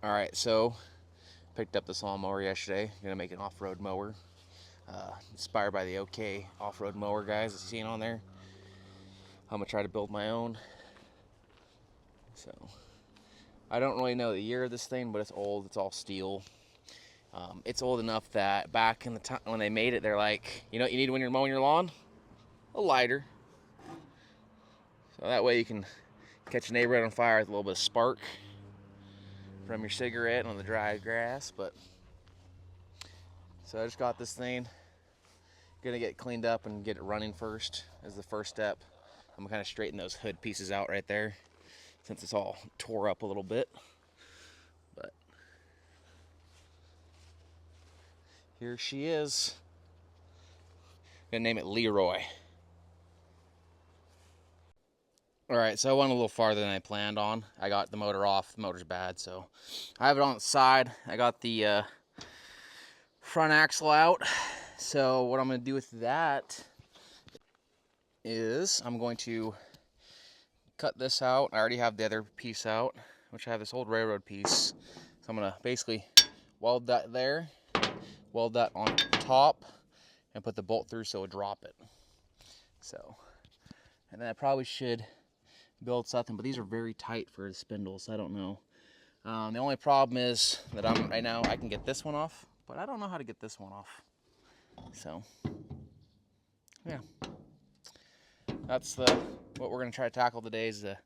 Alright, so picked up this lawnmower yesterday. Gonna make an off-road mower. Inspired by the OK off-road mower guys that you seen on there. I'm gonna try to build my own. So I don't really know the year of this thing, but it's old. It's all steel. It's old enough that back in the time when they made it, they're like, you know what you need when you're mowing your lawn? A lighter. So that way you can catch a neighborhood on fire with a little bit of spark from your cigarette on the dry grass. But so I just got this thing. Gonna get it cleaned up and get it running first as the first step. I'm gonna kind of straighten those hood pieces out right there since it's all tore up a little bit. But here she is. Gonna name it Leroy. Alright, so I went a little farther than I planned on. I got the motor off. The motor's bad, so I have it on the side. I got the front axle out. So what I'm going to do with that is I'm going to cut this out. I already have the other piece out, which I have this old railroad piece. So I'm going to basically weld that there, weld that on top, and put the bolt through so it'll drop it. So, and then I probably should build something, but these are very tight for the spindles. I don't know. The only problem is that right now I can get this one off, but I don't know how to get this one off. So, yeah, that's what we're gonna try to tackle today is to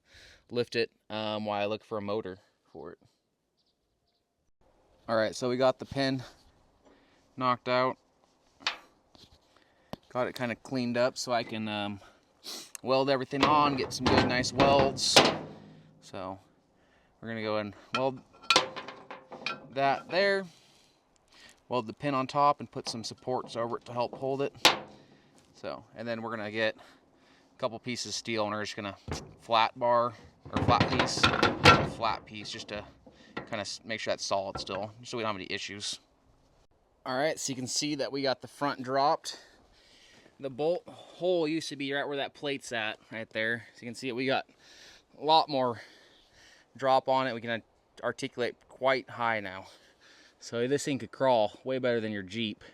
lift it while I look for a motor for it. All right, so we got the pin knocked out, got it kind of cleaned up so I can weld everything on, get some good nice welds. So we're gonna go and weld that there, weld the pin on top and put some supports over it to help hold it. So, and then we're gonna get a couple pieces of steel and we're just gonna flat piece just to kind of make sure that's solid still, so we don't have any issues. All right, so you can see that we got the front dropped. The bolt hole used to be right where that plate's at, right there. So you can see it, we got a lot more drop on it. We can articulate quite high now. So this thing could crawl way better than your Jeep.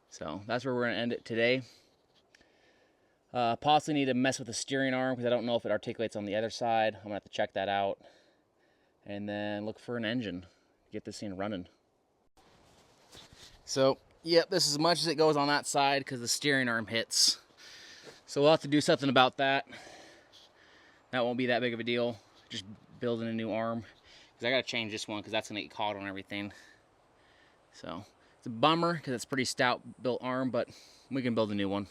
So that's where we're gonna end it today. Possibly need to mess with the steering arm because I don't know if it articulates on the other side. I'm gonna have to check that out. And then look for an engine, get this thing running. So, yep, this is as much as it goes on that side because the steering arm hits. So we'll have to do something about that. That won't be that big of a deal. Just building a new arm. Because I got to change this one because that's going to get caught on everything. So, it's a bummer because it's a pretty stout built arm, but we can build a new one.